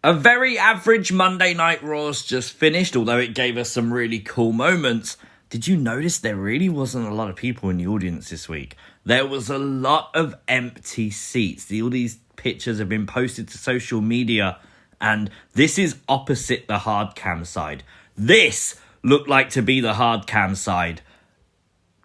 A very average Monday Night Raw's just finished, although it gave us some really cool moments. Did you notice there really wasn't a lot of people in the audience this week? There was a lot of empty seats. All these pictures have been posted to social media, and this is opposite the hard cam side. This looked like to be the hard cam side.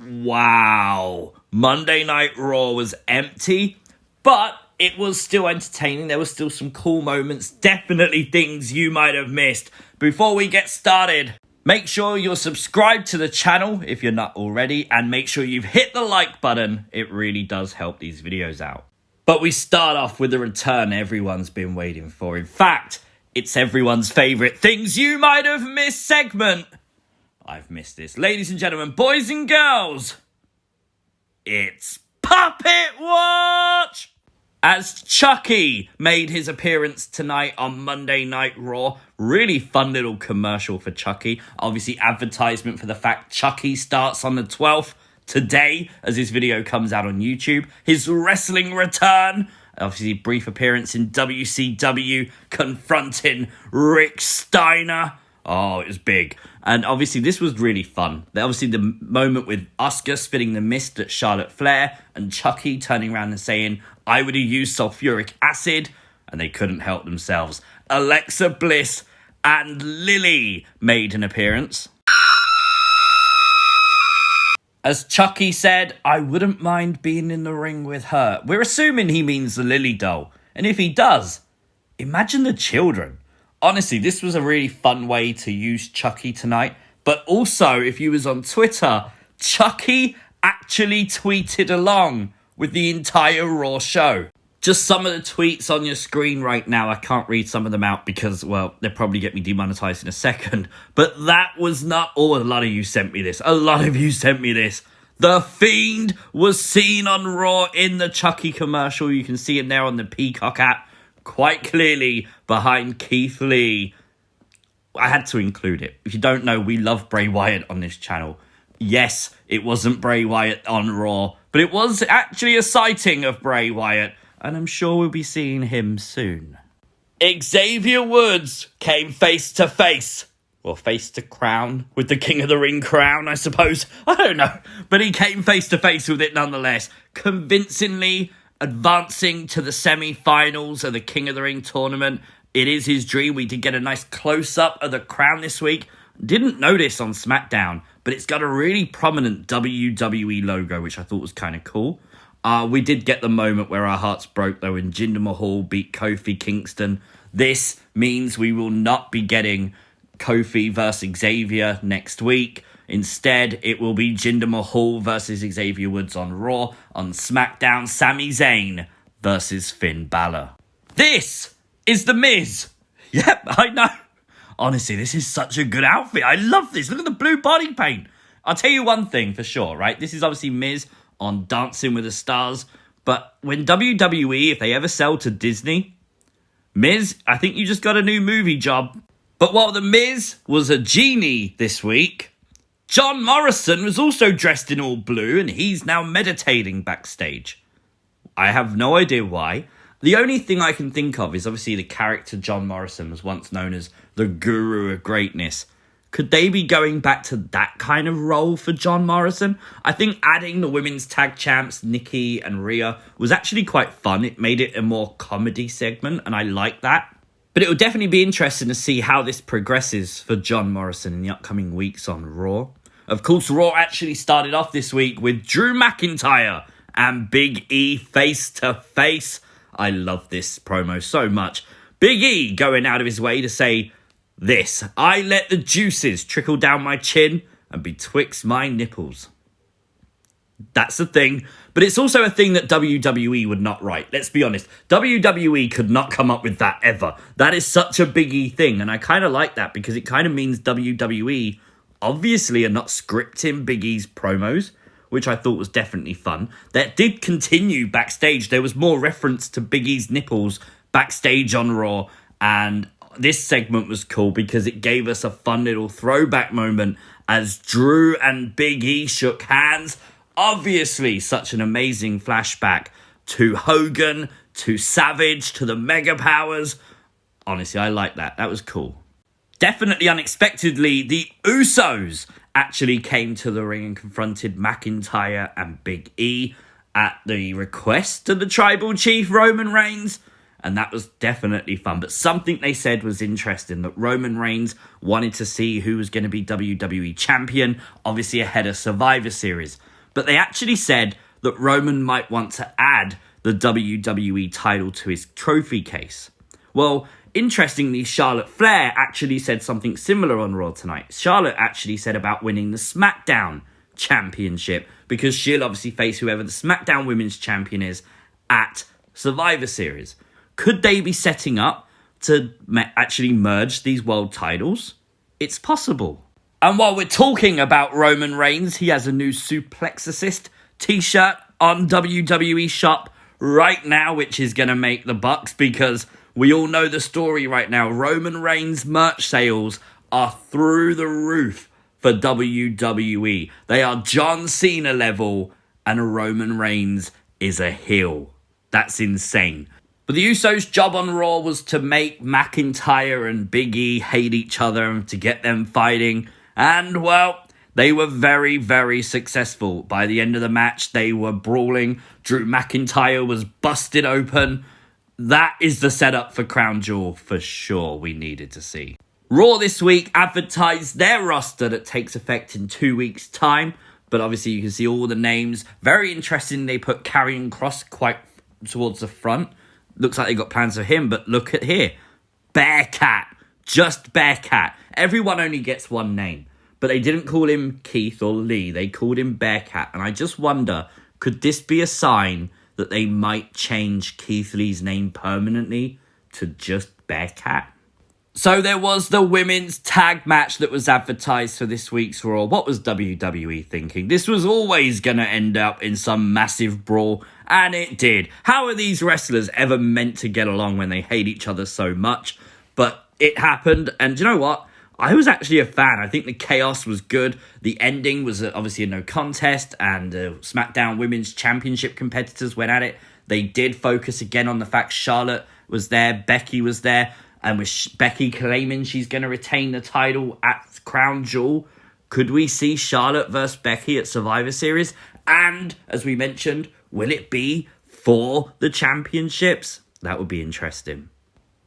Wow. Monday Night Raw was empty, but it was still entertaining. There was still some cool moments, definitely things you might have missed. Before we get started, make sure you're subscribed to the channel if you're not already, and make sure you've hit the like button. It really does help these videos out. But we start off with the return everyone's been waiting for. In fact, it's everyone's favourite things you might have missed segment. I've missed this. Ladies and gentlemen, boys and girls, it's Puppet Watch! As Chucky made his appearance tonight on Monday Night Raw. Really fun little commercial for Chucky. Obviously, advertisement for the fact Chucky starts on the 12th today as this video comes out on YouTube. His wrestling return. Obviously, brief appearance in WCW confronting Rick Steiner. Oh, it was big. And obviously, this was really fun. Obviously, the moment with Asuka spitting the mist at Charlotte Flair and Chucky turning around and saying, I would have used sulfuric acid, and they couldn't help themselves. Alexa Bliss and Lilly made an appearance. As Chucky said, I wouldn't mind being in the ring with her. We're assuming he means the Lilly doll. And if he does, imagine the children. Honestly, this was a really fun way to use Chucky tonight. But also, if you was on Twitter, Chucky actually tweeted along with the entire Raw show. Just some of the tweets on your screen right now. I can't read some of them out because, well, they'll probably get me demonetized in a second. But that was not all. A lot of you sent me this. The Fiend was seen on Raw in the Chucky commercial. You can see him there on the Peacock app. Quite clearly behind Keith Lee. I had to include it. If you don't know, we love Bray Wyatt on this channel. Yes, it wasn't Bray Wyatt on Raw, but it was actually a sighting of Bray Wyatt, and I'm sure we'll be seeing him soon. Xavier Woods came face to face. Well, face to crown with the King of the Ring crown, I suppose. I don't know. But he came face to face with it nonetheless, convincingly advancing to the semi-finals of the King of the Ring tournament. It is his dream. We did get a nice close-up of the crown this week. Didn't notice on SmackDown, but it's got a really prominent WWE logo, which I thought was kind of cool. We did get the moment where our hearts broke, though, when Jinder Mahal beat Kofi Kingston. This means we will not be getting Kofi versus Xavier next week. Instead, it will be Jinder Mahal versus Xavier Woods on Raw. On SmackDown, Sami Zayn versus Finn Balor. This is The Miz. Yep, I know. Honestly, this is such a good outfit. I love this. Look at the blue body paint. I'll tell you one thing for sure, right? This is obviously Miz on Dancing with the Stars. But when WWE, if they ever sell to Disney, Miz, I think you just got a new movie job. But while The Miz was a genie this week, John Morrison was also dressed in all blue, and he's now meditating backstage. I have no idea why. The only thing I can think of is obviously the character John Morrison was once known as the Guru of Greatness. Could they be going back to that kind of role for John Morrison? I think adding the women's tag champs, Nikki and Rhea, was actually quite fun. It made it a more comedy segment, and I like that. But it will definitely be interesting to see how this progresses for John Morrison in the upcoming weeks on Raw. Of course, Raw actually started off this week with Drew McIntyre and Big E face to face. I love this promo so much. Big E going out of his way to say this: I let the juices trickle down my chin and betwixt my nipples. That's a thing. But it's also a thing that WWE would not write. Let's be honest. WWE could not come up with that ever. That is such a Big E thing. And I kind of like that because it kind of means WWE obviously are not scripting Big E's promos, which I thought was definitely fun. That did continue backstage. There was more reference to Big E's nipples backstage on Raw. And this segment was cool because it gave us a fun little throwback moment as Drew and Big E shook hands. Obviously, such an amazing flashback to Hogan, to Savage, to the Mega Powers. Honestly, I like that. That was cool. Definitely unexpectedly, the Usos actually came to the ring and confronted McIntyre and Big E at the request of the Tribal Chief Roman Reigns. And that was definitely fun. But something they said was interesting, that Roman Reigns wanted to see who was going to be WWE Champion, obviously ahead of Survivor Series. But they actually said that Roman might want to add the WWE title to his trophy case. Well, interestingly, Charlotte Flair actually said something similar on Raw tonight. Charlotte actually said about winning the SmackDown Championship, because she'll obviously face whoever the SmackDown Women's Champion is at Survivor Series. Could they be setting up to actually merge these world titles? It's possible. And while we're talking about Roman Reigns, he has a new Suplex Assist t-shirt on WWE Shop right now, which is going to make the bucks, because we all know the story right now. Roman Reigns merch sales are through the roof for WWE. They are John Cena level, and Roman Reigns is a heel. That's insane. But the Usos' job on Raw was to make McIntyre and Big E hate each other and to get them fighting. And, well, they were very, very successful. By the end of the match, they were brawling. Drew McIntyre was busted open. That is the setup for Crown Jewel for sure we needed to see. Raw this week advertised their roster that takes effect in 2 weeks' time. But obviously you can see all the names. Very interesting, they put Karrion Kross quite towards the front. Looks like they got plans for him, but look at here. Bearcat. Just Bearcat. Everyone only gets one name. But they didn't call him Keith or Lee. They called him Bearcat. And I just wonder, could this be a sign that they might change Keith Lee's name permanently to just Bearcat? So there was the women's tag match that was advertised for this week's Raw. What was WWE thinking? This was always going to end up in some massive brawl, and it did. How are these wrestlers ever meant to get along when they hate each other so much? But it happened, and you know what? I was actually a fan. I think the chaos was good. The ending was obviously a no contest, and SmackDown Women's Championship competitors went at it. They did focus again on the fact Charlotte was there, Becky was there, and with Becky claiming she's going to retain the title at Crown Jewel. Could we see Charlotte versus Becky at Survivor Series? And, as we mentioned, will it be for the championships? That would be interesting.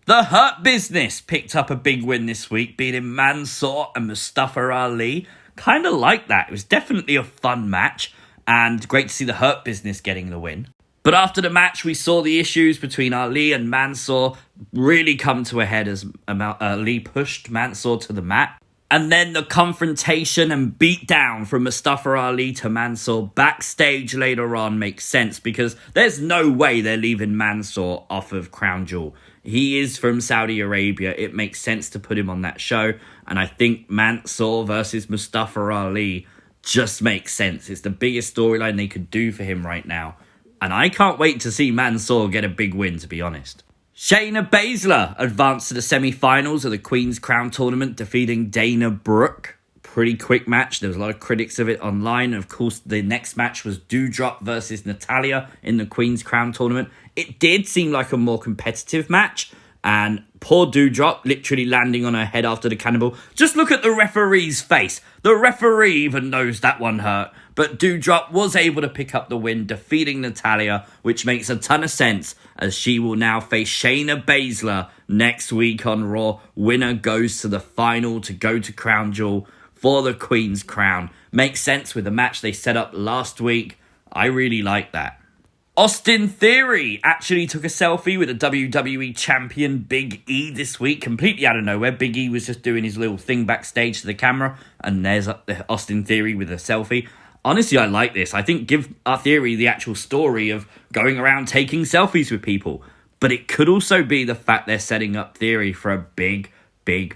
The Hurt Business picked up a big win this week, beating Mansoor and Mustafa Ali. Kind of like that. It was definitely a fun match, and great to see the Hurt Business getting the win. But after the match, we saw the issues between Ali and Mansoor really come to a head as Ali pushed Mansoor to the mat. And then the confrontation and beatdown from Mustafa Ali to Mansoor backstage later on makes sense, because there's no way they're leaving Mansoor off of Crown Jewel. He is from Saudi Arabia. It makes sense to put him on that show. And I think Mansoor versus Mustafa Ali just makes sense. It's the biggest storyline they could do for him right now. And I can't wait to see Mansoor get a big win, to be honest. Shayna Baszler advanced to the semi-finals of the Queen's Crown Tournament, defeating Dana Brooke. Pretty quick match. There was a lot of critics of it online. And of course, the next match was Doudrop versus Natalya in the Queen's Crown Tournament. It did seem like a more competitive match. And poor Doudrop literally landing on her head after the cannonball. Just look at the referee's face. The referee even knows that one hurt. But Doudrop was able to pick up the win, defeating Natalya, which makes a ton of sense, as she will now face Shayna Baszler next week on Raw. Winner goes to the final to go to Crown Jewel for the Queen's Crown. Makes sense with the match they set up last week. I really like that. Austin Theory actually took a selfie with a WWE champion Big E this week, completely out of nowhere. Big E was just doing his little thing backstage to the camera, and there's Austin Theory with a selfie. Honestly, I like this. I think give our Theory the actual story of going around taking selfies with people. But it could also be the fact they're setting up Theory for a big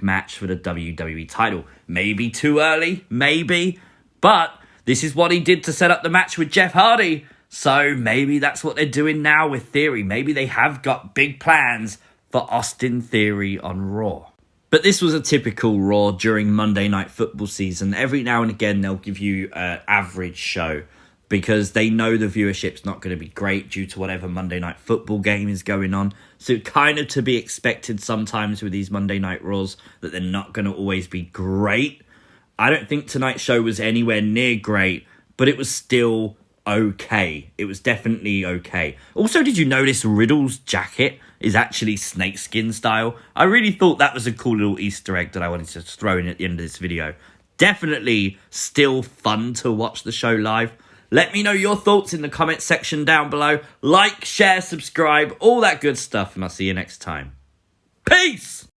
match for the WWE title. Maybe too early, maybe. But this is what he did to set up the match with Jeff Hardy. So maybe that's what they're doing now with Theory. Maybe they have got big plans for Austin Theory on Raw. But this was a typical Raw during Monday Night Football season. Every now and again, they'll give you an average show. because they know the viewership's not going to be great due to whatever Monday Night Football game is going on. So kind of to be expected sometimes with these Monday Night Raws that they're not going to always be great. I don't think tonight's show was anywhere near great, but it was still okay. It was definitely okay. Also, did you notice Riddle's jacket is actually snakeskin style? I really thought that was a cool little Easter egg that I wanted to throw in at the end of this video. Definitely still fun to watch the show live. Let me know your thoughts in the comment section down below. Like, share, subscribe, all that good stuff, and I'll see you next time. Peace!